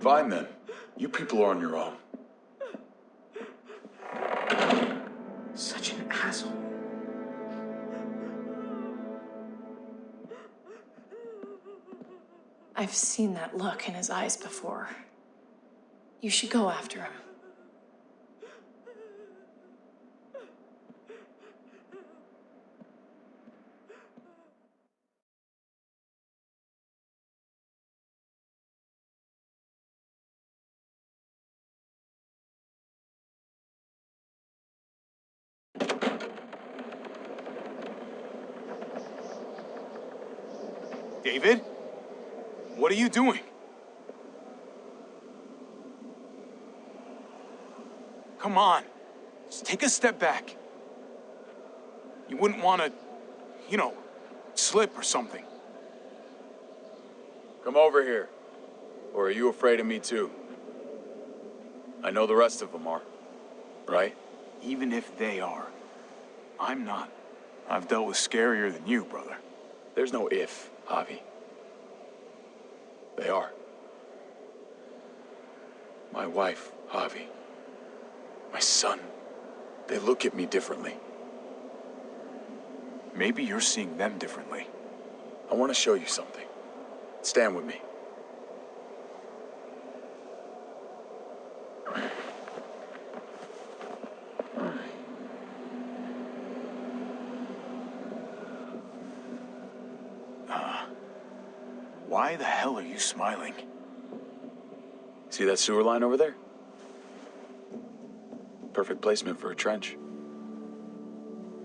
Fine then. You people are on your own. Such an asshole. I've seen that look in his eyes before. You should go after him. David? What are you doing? Come on. Just take a step back. You wouldn't want to, slip or something. Come over here. Or are you afraid of me too? I know the rest of them are. Right? Even if they are, I'm not. I've dealt with scarier than you, brother. There's no if, Javi. They are. My wife, Javi. My son. They look at me differently. Maybe you're seeing them differently. I want to show you something. Stand with me. Why the hell are you smiling? See that sewer line over there? Perfect placement for a trench.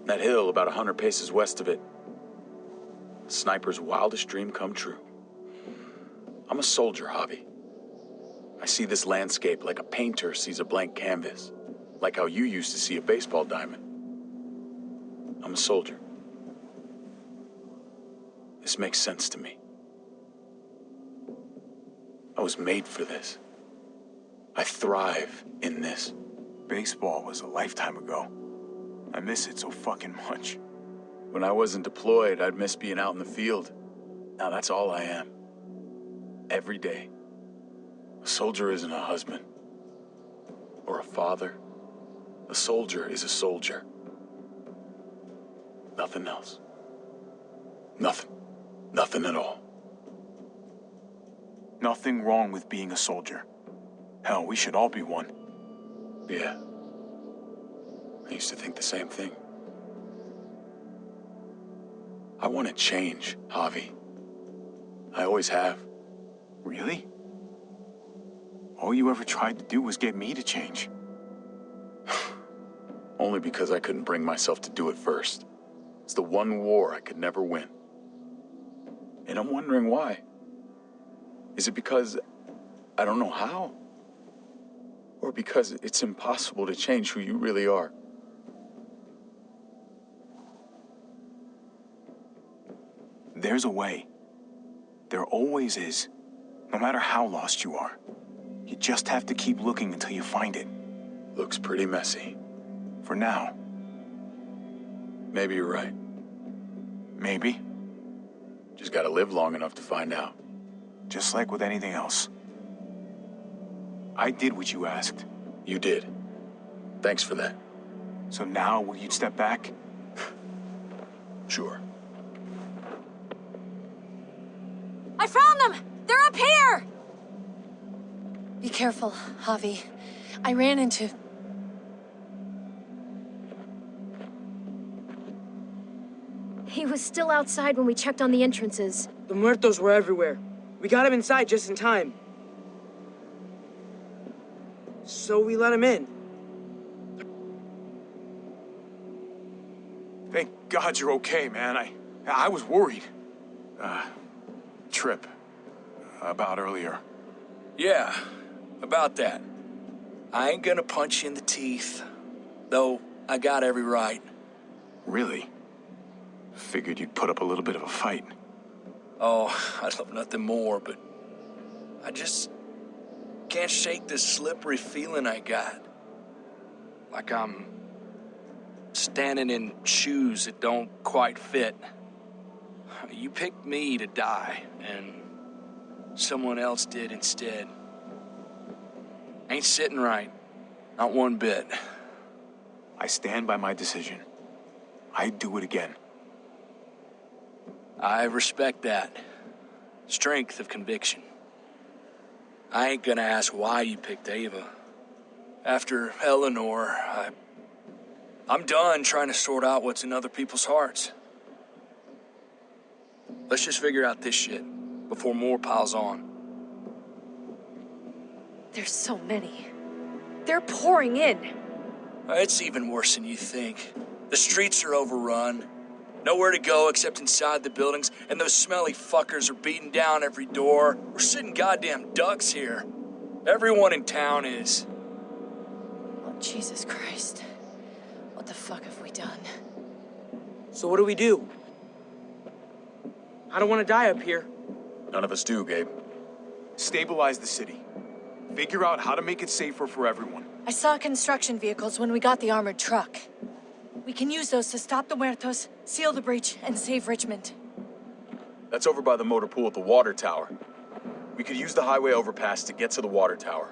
That hill about 100 paces west of it. Sniper's wildest dream come true. I'm a soldier, Javi. I see this landscape like a painter sees a blank canvas. Like how you used to see a baseball diamond. I'm a soldier. This makes sense to me. I was made for this. I thrive in this. Baseball was a lifetime ago. I miss it so fucking much. When I wasn't deployed, I'd miss being out in the field. Now that's all I am. Every day. A soldier isn't a husband. Or a father. A soldier is a soldier. Nothing else. Nothing. Nothing at all. Nothing wrong with being a soldier. Hell, we should all be one. Yeah. I used to think the same thing. I want to change, Javi. I always have. Really? All you ever tried to do was get me to change. Only because I couldn't bring myself to do it first. It's the one war I could never win. And I'm wondering why. Is it because I don't know how? Or because it's impossible to change who you really are? There's a way. There always is. No matter how lost you are. You just have to keep looking until you find it. Looks pretty messy. For now. Maybe you're right. Maybe. Just gotta live long enough to find out. Just like with anything else. I did what you asked. You did. Thanks for that. So now, will you step back? Sure. I found them! They're up here! Be careful, Javi. I ran into... He was still outside when we checked on the entrances. The muertos were everywhere. We got him inside just in time. So we let him in. Thank God you're okay, man. I was worried. Trip. About earlier. Yeah, about that. I ain't gonna punch you in the teeth. Though, I got every right. Really? Figured you'd put up a little bit of a fight. Oh, I'd love nothing more, but I just can't shake this slippery feeling I got. Like I'm standing in shoes that don't quite fit. You picked me to die, and someone else did instead. Ain't sitting right. Not one bit. I stand by my decision. I'd do it again. I respect that. Strength of conviction. I ain't gonna ask why you picked Ava. After Eleanor, I'm done trying to sort out what's in other people's hearts. Let's just figure out this shit before more piles on. There's so many. They're pouring in. It's even worse than you think. The streets are overrun. Nowhere to go except inside the buildings, and those smelly fuckers are beating down every door. We're sitting goddamn ducks here. Everyone in town is. Oh, Jesus Christ. What the fuck have we done? So what do we do? I don't want to die up here. None of us do, Gabe. Stabilize the city. Figure out how to make it safer for everyone. I saw construction vehicles when we got the armored truck. We can use those to stop the Muertos, seal the breach, and save Richmond. That's over by the motor pool at the water tower. We could use the highway overpass to get to the water tower.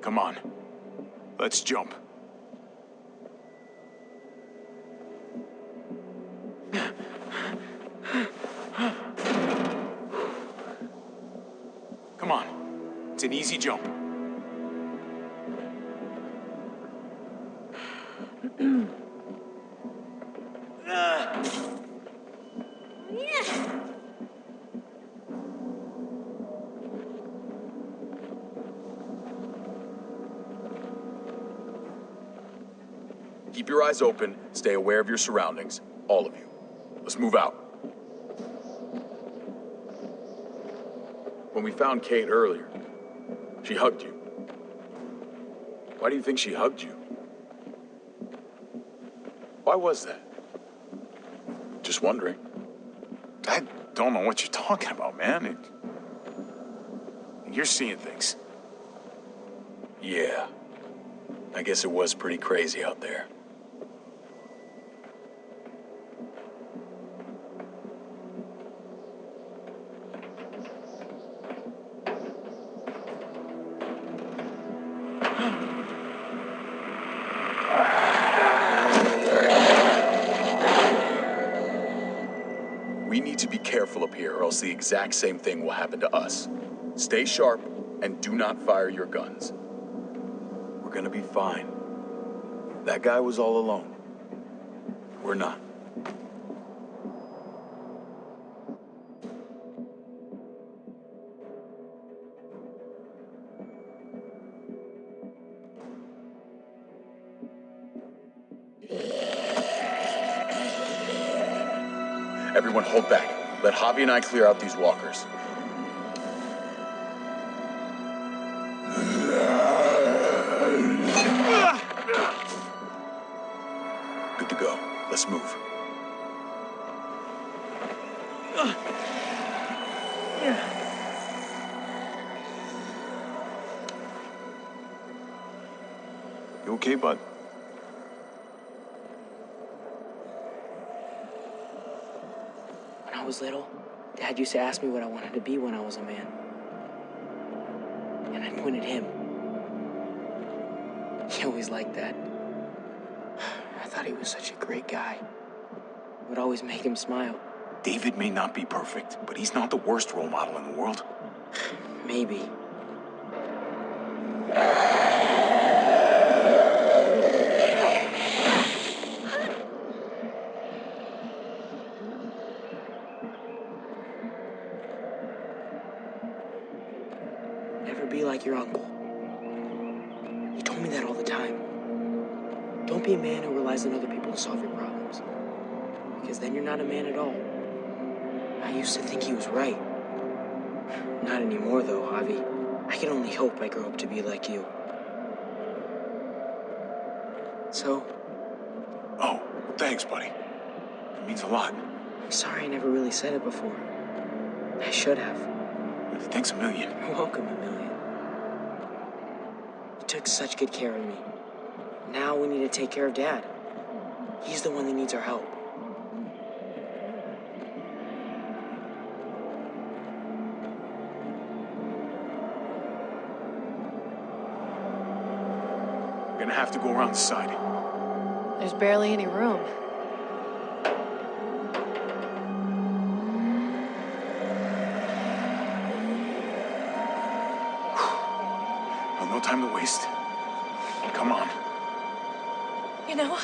Come on. Let's jump. Come on. It's an easy jump. Keep your eyes open, stay aware of your surroundings. All of you. Let's move out. When we found Kate earlier, she hugged you. Why do you think she hugged you? Why was that? Just wondering. I don't know what you're talking about, man. You're seeing things. Yeah. I guess it was pretty crazy out there. We need to be careful up here, or else the exact same thing will happen to us. Stay sharp and do not fire your guns. We're gonna be fine. That guy was all alone. We're not. Everyone hold back. Let Javi and I clear out these walkers. Good to go. Let's move. You okay, bud? When I was little, Dad used to ask me what I wanted to be when I was a man. And I'd point at him. He always liked that. I thought he was such a great guy. It would always make him smile. David may not be perfect, but he's not the worst role model in the world. Maybe. Never be like your uncle. He told me that all the time. Don't be a man who relies on other people to solve your problems. Because then you're not a man at all. I used to think he was right. Not anymore, though, Javi. I can only hope I grow up to be like you. So, Oh, thanks, buddy. It means a lot. I'm sorry I never really said it before. I should have. Thanks a million. You're welcome, Amelia. You took such good care of me. Now we need to take care of Dad. He's the one that needs our help. We're gonna have to go around the side. There's barely any room. Well, no time to waste. Come on. You know,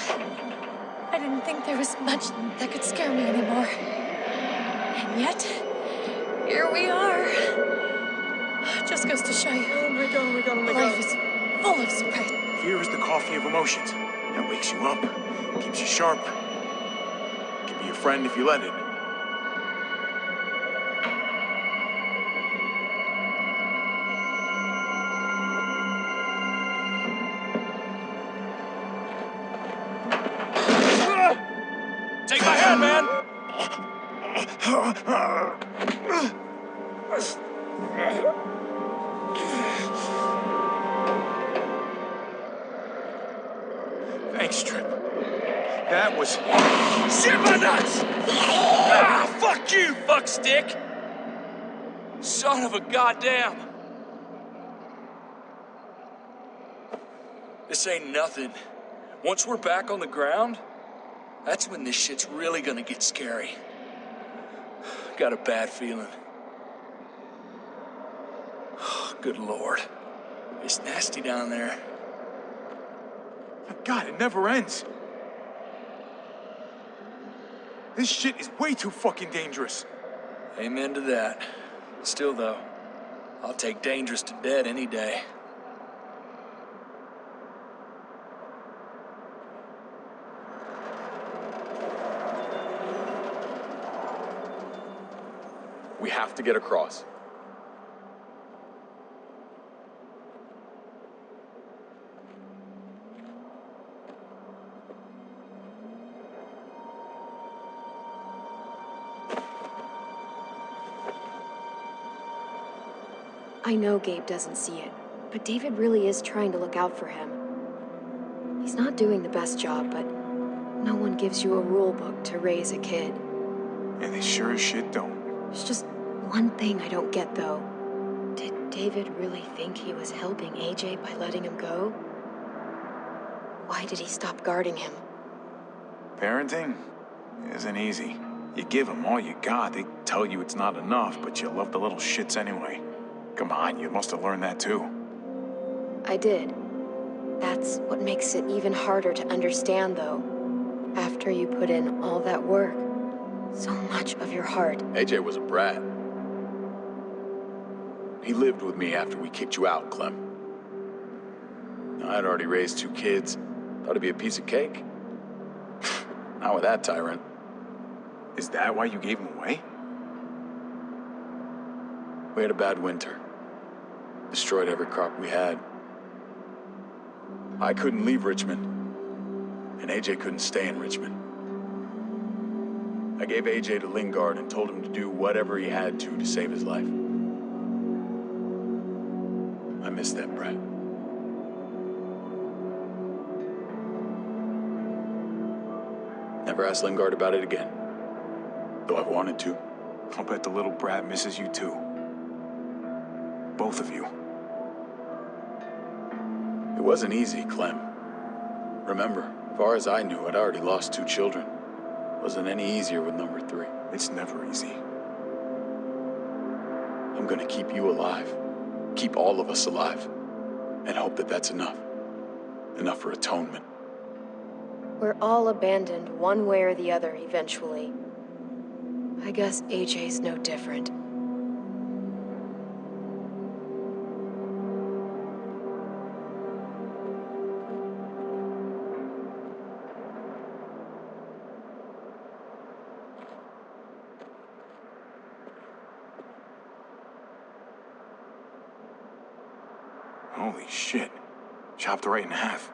I didn't think there was much that could scare me anymore. And yet, here we are. Just goes to show you. Oh my god, oh my god, oh my Life god. is full of surprises. Fear is the coffee of emotions. That wakes you up, keeps you sharp. Can be your friend if you let it. Take my hand, man! Thanks, Trip. That was... Shit my nuts! Ah, fuck you, fuckstick! Son of a goddamn! This ain't nothing. Once we're back on the ground, that's when this shit's really gonna get scary. Got a bad feeling. Good Lord. It's nasty down there. God, it never ends. This shit is way too fucking dangerous. Amen to that. Still, though, I'll take dangerous to dead any day. We have to get across. I know Gabe doesn't see it, but David really is trying to look out for him. He's not doing the best job, but no one gives you a rule book to raise a kid. And they sure as shit don't. There's just one thing I don't get, though. Did David really think he was helping AJ by letting him go? Why did he stop guarding him? Parenting isn't easy. You give them all you got, they tell you it's not enough, but you love the little shits anyway. Come on, you must have learned that too. I did. That's what makes it even harder to understand, though. After you put in all that work, so much of your heart. AJ was a brat. He lived with me after we kicked you out, Clem. I'd already raised 2 kids. Thought it'd be a piece of cake. Not with that tyrant. Is that why you gave him away? We had a bad winter. Destroyed every crop we had. I couldn't leave Richmond. And AJ couldn't stay in Richmond. I gave AJ to Lingard and told him to do whatever he had to save his life. I miss that brat. Never asked Lingard about it again. Though I've wanted to. I'll bet the little brat misses you too. Both of you. It wasn't easy, Clem. Remember, as far as I knew, I'd already lost 2 children. Wasn't any easier with number 3. It's never easy. I'm gonna keep you alive. Keep all of us alive. And hope that that's enough. Enough for atonement. We're all abandoned one way or the other eventually. I guess AJ's no different. Holy shit. Chopped right in half.